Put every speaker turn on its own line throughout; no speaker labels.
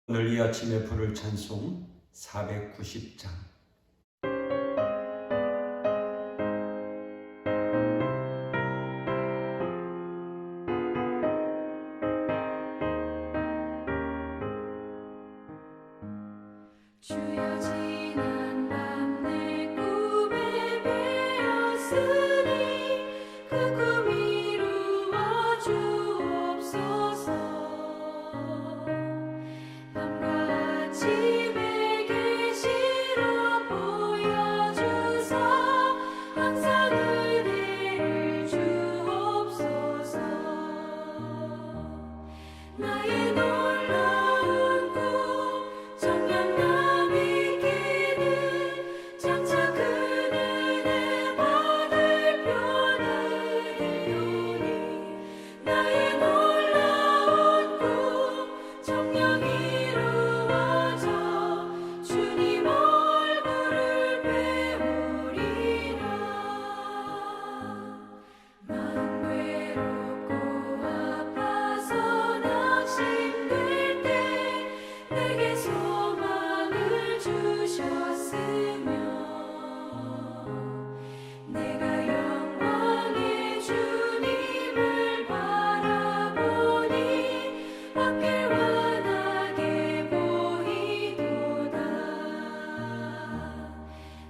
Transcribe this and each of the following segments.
오늘 이 아침에 부를 찬송 490장.
주여 지난 밤 내 꿈에 베었으니 그 꿈 이루어 주옵소서. 밤과 아침에 계시로 보여주사 항상 은혜를 주옵소서. 나의 놀라운 꿈 정녕 장차 그 은혜 받을 표는 되오니 나의 놀라운 꿈 정녕 이루어져 주님 얼굴을 배우리라. 마음 외롭고 아파서 낙심될 때 내게 소망을 주셨으며 내가 영광의 주님을 바라보니 앞길 환하게 보이도다.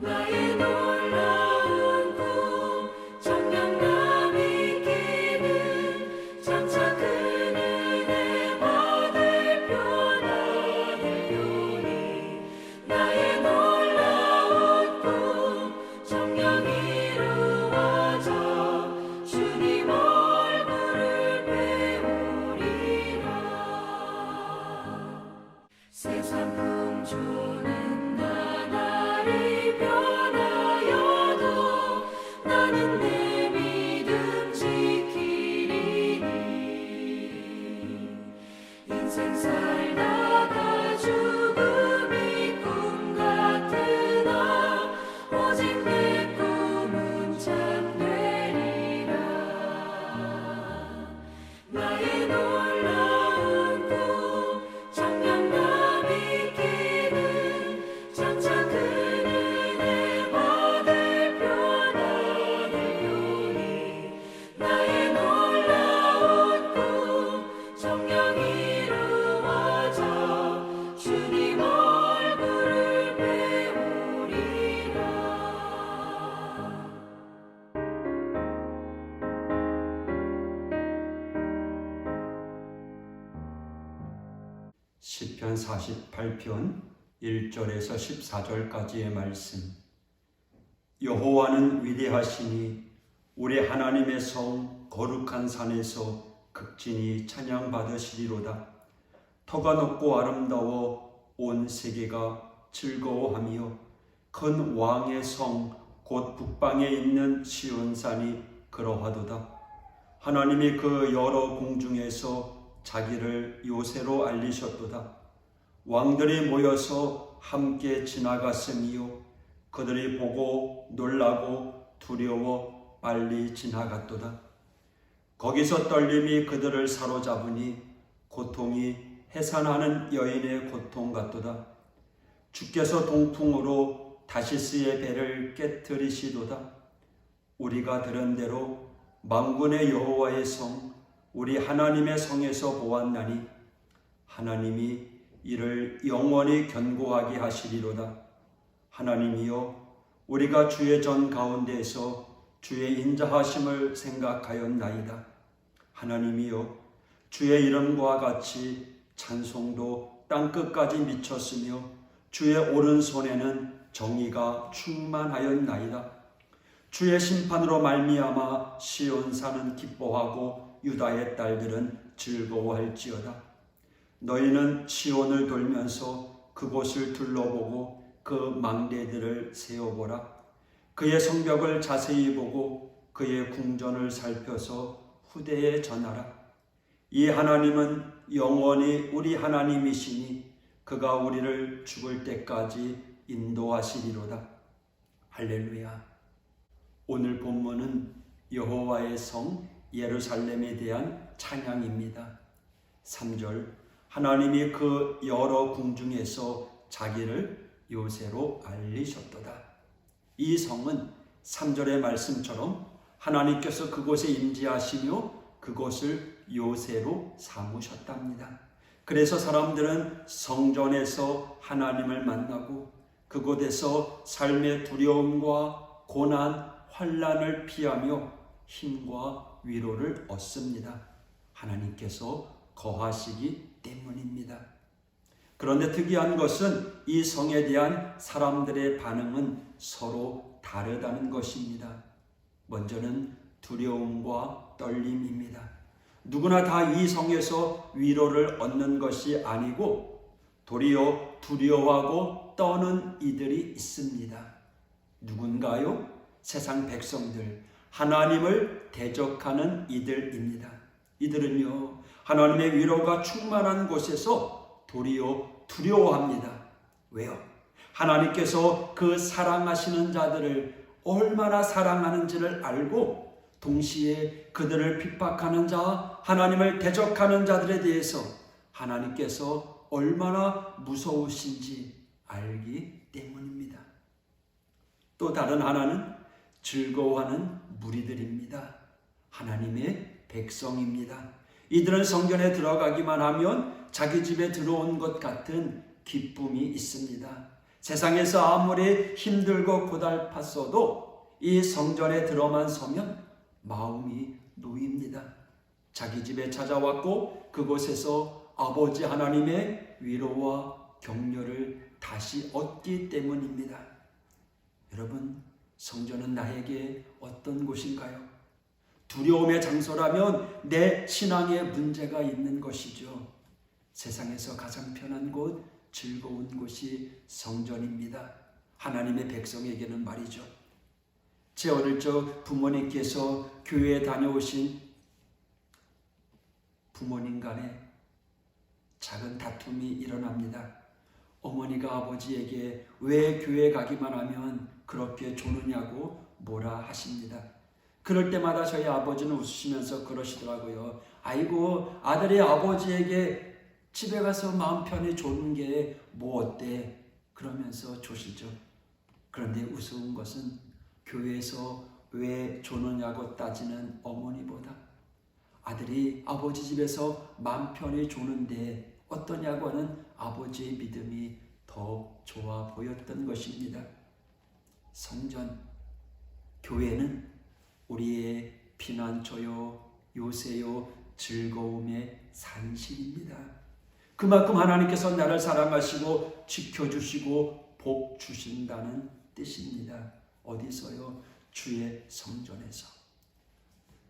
나의 놀라운 꿈 정녕 남이 끼는 장차 그 은혜 받을 표나 되오니 나의 놀라운 꿈 정녕 이루어져 주님 얼굴을 배우리라. 세상 풍조는 나날이 변하여도 나는 내 믿음 지키리니 인생 살다가 죽음이 꿈 같으나 오직 내 꿈은 참되리라. 나의 놀라운 꿈 정녕 남이 끼는 장차 그 은혜 받을 표나 되오니 나의 놀라운 꿈 정녕 이루어져 주님 얼굴을 배우리라.
시편 48편 1절에서 14절까지의 말씀. 여호와는 위대하시니 우리 하나님의 성 거룩한 산에서 극진히 찬양받으시리로다. 터가 높고 아름다워 온 세계가 즐거워하며 큰 왕의 성 곧 북방에 있는 시온산이 그러하도다. 하나님이 그 여러 공중에서 자기를 요새로 알리셨도다. 왕들이 모여서 함께 지나갔으며 그들이 보고 놀라고 두려워 빨리 지나갔도다. 거기서 떨림이 그들을 사로잡으니 고통이 해산하는 여인의 고통 같도다. 주께서 동풍으로 다시스의 배를 깨뜨리시도다. 우리가 들은 대로 만군의 여호와의 성 우리 하나님의 성에서 보았나니 하나님이 이를 영원히 견고하게 하시리로다. 하나님이여 우리가 주의 전 가운데에서 주의 인자하심을 생각하였나이다. 하나님이여 주의 이름과 같이 찬송도 땅끝까지 미쳤으며 주의 오른손에는 정의가 충만하였나이다. 주의 심판으로 말미암아 시온산은 기뻐하고 유다의 딸들은 즐거워할지어다. 너희는 시온을 돌면서 그곳을 둘러보고 그 망대들을 세어보라. 그의 성벽을 자세히 보고 그의 궁전을 살펴서 후대에 전하라. 이 하나님은 영원히 우리 하나님이시니 그가 우리를 죽을 때까지 인도하시리로다. 할렐루야. 오늘 본문은 여호와의 성 예루살렘에 대한 찬양입니다. 3절 하나님이 그 여러 궁중에서 자기를 요새로 알리셨도다. 이 성은 3절의 말씀처럼 하나님께서 그곳에 임재하시며 그곳을 요새로 삼으셨답니다. 그래서 사람들은 성전에서 하나님을 만나고 그곳에서 삶의 두려움과 고난, 환난을 피하며 힘과 위로를 얻습니다. 하나님께서 거하시기 때문입니다. 그런데 특이한 것은 이 성에 대한 사람들의 반응은 서로 다르다는 것입니다. 먼저는 두려움과 떨림입니다. 누구나 다 이 성에서 위로를 얻는 것이 아니고 도리어 두려워하고 떠는 이들이 있습니다. 누군가요? 세상 백성들, 하나님을 대적하는 이들입니다. 이들은요, 하나님의 위로가 충만한 곳에서 도리어 두려워합니다. 왜요? 하나님께서 그 사랑하시는 자들을 얼마나 사랑하는지를 알고 동시에 그들을 핍박하는 자, 하나님을 대적하는 자들에 대해서 하나님께서 얼마나 무서우신지 알기 때문입니다. 또 다른 하나는 즐거워하는 무리들입니다. 하나님의 백성입니다. 이들은 성전에 들어가기만 하면 자기 집에 들어온 것 같은 기쁨이 있습니다. 세상에서 아무리 힘들고 고달팠어도 이 성전에 들어만 서면 마음이 놓입니다. 자기 집에 찾아왔고 그곳에서 아버지 하나님의 위로와 격려를 다시 얻기 때문입니다. 여러분, 성전은 나에게 어떤 곳인가요? 두려움의 장소라면 내 신앙에 문제가 있는 것이죠. 세상에서 가장 편한 곳, 즐거운 곳이 성전입니다. 하나님의 백성에게는 말이죠. 제 어릴 적 부모님께서 교회에 다녀오신 부모님 간에 작은 다툼이 일어납니다. 어머니가 아버지에게 왜 교회 가기만 하면 그렇게 조느냐고 뭐라 하십니다. 그럴 때마다 저희 아버지는 웃으시면서 그러시더라고요. 아이고, 아들이 아버지에게 집에 가서 마음 편히 조는 게 뭐 어때? 그러면서 조시죠. 그런데 우스운 것은 교회에서 왜 조느냐고 따지는 어머니보다 아들이 아버지 집에서 마음 편히 조는데 어떠냐고 하는 아버지의 믿음이 더 좋아 보였던 것입니다. 성전, 교회는 우리의 피난처요, 요새요, 즐거움의 산실입니다. 그만큼 하나님께서 나를 사랑하시고 지켜주시고 복 주신다는 뜻입니다. 어디서요? 주의 성전에서.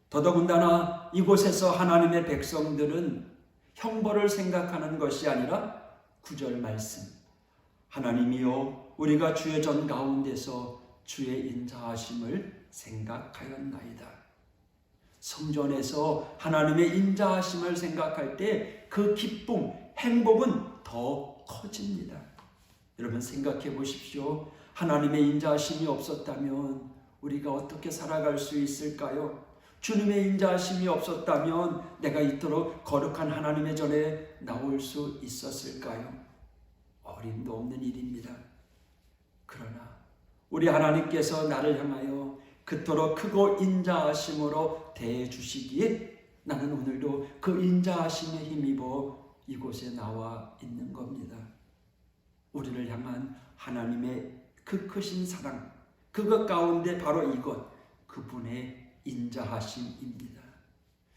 더더군다나 이곳에서 하나님의 백성들은 형벌을 생각하는 것이 아니라 9절 말씀, 하나님이여 우리가 주의 전 가운데서 주의 인자하심을 생각하였나이다. 성전에서 하나님의 인자하심을 생각할 때 그 기쁨, 행복은 더 커집니다. 여러분 생각해 보십시오. 하나님의 인자하심이 없었다면 우리가 어떻게 살아갈 수 있을까요? 주님의 인자하심이 없었다면 내가 이토록 거룩한 하나님의 전에 나올 수 있었을까요? 어림도 없는 일입니다. 그러나 우리 하나님께서 나를 향하여 그토록 크고 인자하심으로 대해주시기에 나는 오늘도 그 인자하심에 힘입어 이곳에 나와 있는 겁니다. 우리를 향한 하나님의 그 크신 사랑, 그것 가운데 바로 이것, 그분의 인자하심입니다.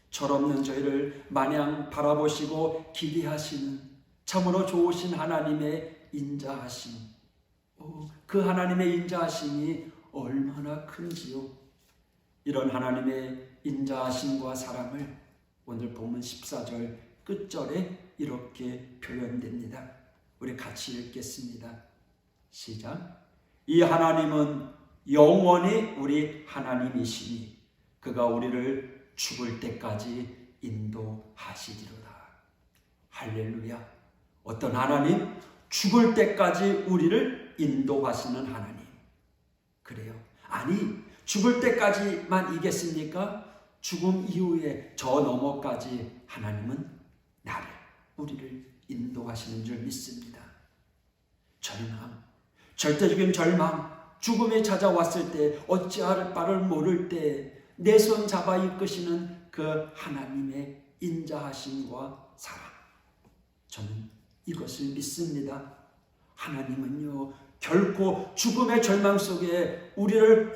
철없는 저희를 마냥 바라보시고 기대하시는 참으로 좋으신 하나님의 인자하심, 그 하나님의 인자하심이 얼마나 큰지요. 이런 하나님의 인자하심과 사랑을 오늘 본문 14절 끝절에 이렇게 표현됩니다. 우리 같이 읽겠습니다. 시작. 이 하나님은 영원히 우리 하나님이시니 그가 우리를 죽을 때까지 인도하시리로다. 할렐루야. 어떤 하나님? 죽을 때까지 우리를 인도하시는 하나님. 그래요. 아니, 죽을 때까지만 이겠습니까? 죽음 이후에 저 너머까지 하나님은 우리를 인도하시는 줄 믿습니다. 절망, 절대적인 절망, 죽음이 찾아왔을 때 어찌할 바를 모를 때 내 손 잡아 이끄시는 그 하나님의 인자하심과 사랑, 저는 이것을 믿습니다. 하나님은요 결코 죽음의 절망 속에 우리를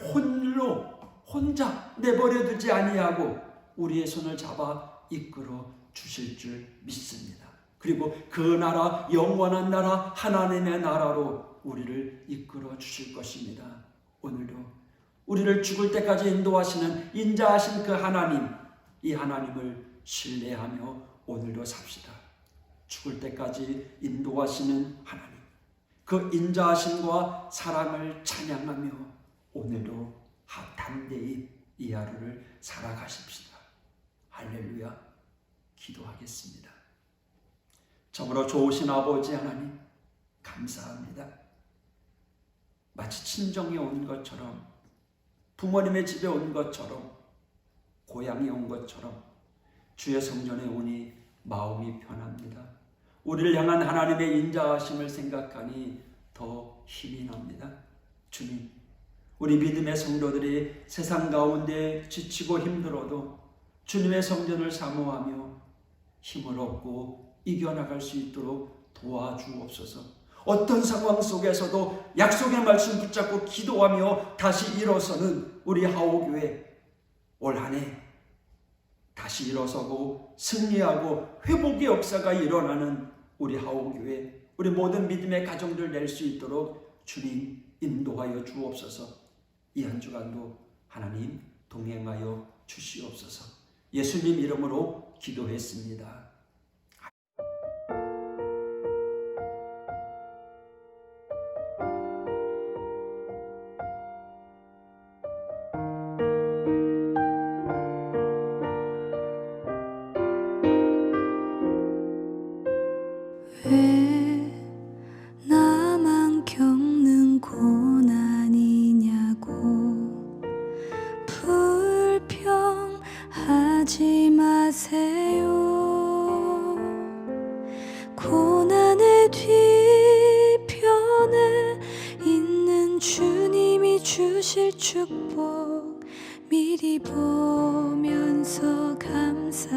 혼자 내버려 두지 아니하고 우리의 손을 잡아 이끌어 주실 줄 믿습니다. 그리고 그 나라, 영원한 나라, 하나님의 나라로 우리를 이끌어 주실 것입니다. 오늘도 우리를 죽을 때까지 인도하시는 인자하신 그 하나님, 이 하나님을 신뢰하며 오늘도 삽시다. 죽을 때까지 인도하시는 하나님, 그 인자하심과 사랑을 찬양하며 오늘도 담대히 이 하루를 살아가십시다. 할렐루야. 기도하겠습니다. 참으로 좋으신 아버지 하나님, 감사합니다. 마치 친정에 온 것처럼, 부모님의 집에 온 것처럼, 고향에 온 것처럼 주의 성전에 오니 마음이 편합니다. 우리를 향한 하나님의 인자하심을 생각하니 더 힘이 납니다. 주님, 우리 믿음의 성도들이 세상 가운데 지치고 힘들어도 주님의 성전을 사모하며 힘을 얻고 이겨나갈 수 있도록 도와주옵소서. 어떤 상황 속에서도 약속의 말씀 붙잡고 기도하며 다시 일어서는 우리 하오교회, 올 한 해 다시 일어서고 승리하고 회복의 역사가 일어나는 우리 하오교회, 우리 모든 믿음의 가정들 낼 수 있도록 주님 인도하여 주옵소서. 이 한 주간도 하나님 동행하여 주시옵소서. 예수님 이름으로 기도했습니다.
왜 나만 겪는 고난이냐고 불평하지 마세요. 고난의 뒤편에 있는 주님이 주실 축복 미리 보면서 감사하세요.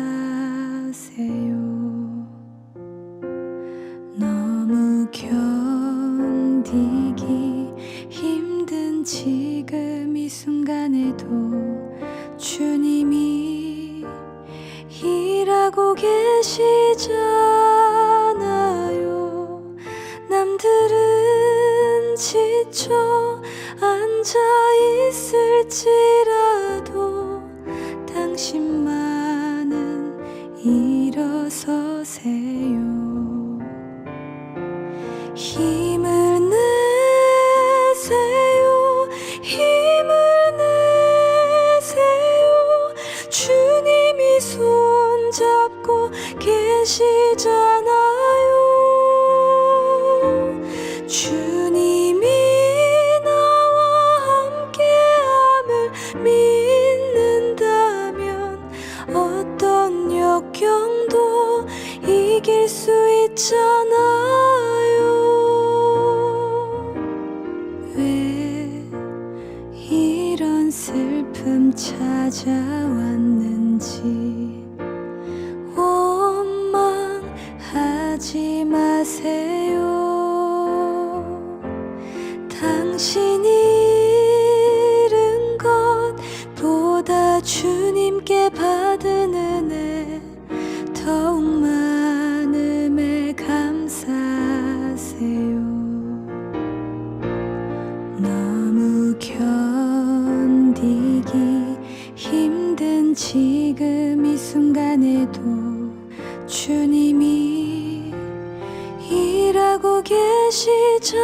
너무 견디기 힘든 지금 이 순간에도 주님이 일하고 계시잖아요. 남들은 지쳐 앉아 있을지라도 당신만은 일어서세요. 힘을 내세요. 힘을 내세요. 주님이 손잡고 계시잖아요. 주님이 나와 함께함을 믿는다면 어떤 역경도 이길 수 있잖아요. 슬픔 찾아왔는지 원망하지 마세요. 당신이 잃은 것보다 주님께 받은 은혜 더욱 많음에 감사하세요. 너무 견디기 힘든 지금 이 순간에도 주님이 일하고 계시잖아요.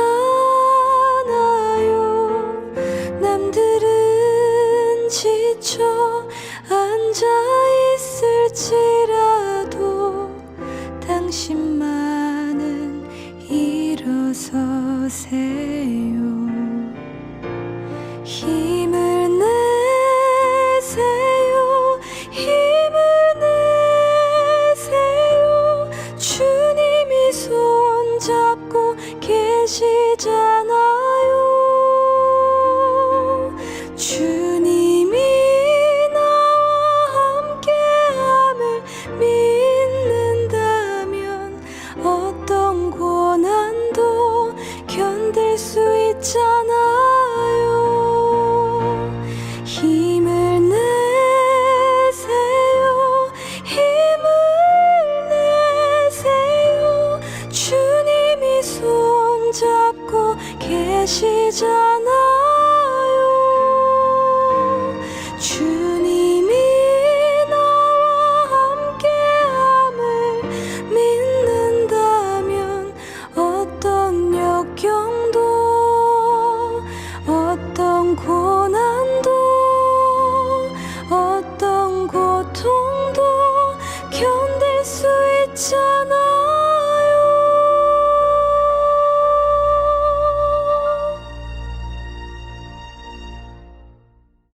남들은 지쳐 앉아 있을지라도 당신만은 일어서세요. 힘을 내세요. 힘을 내세요. 주님이 있잖아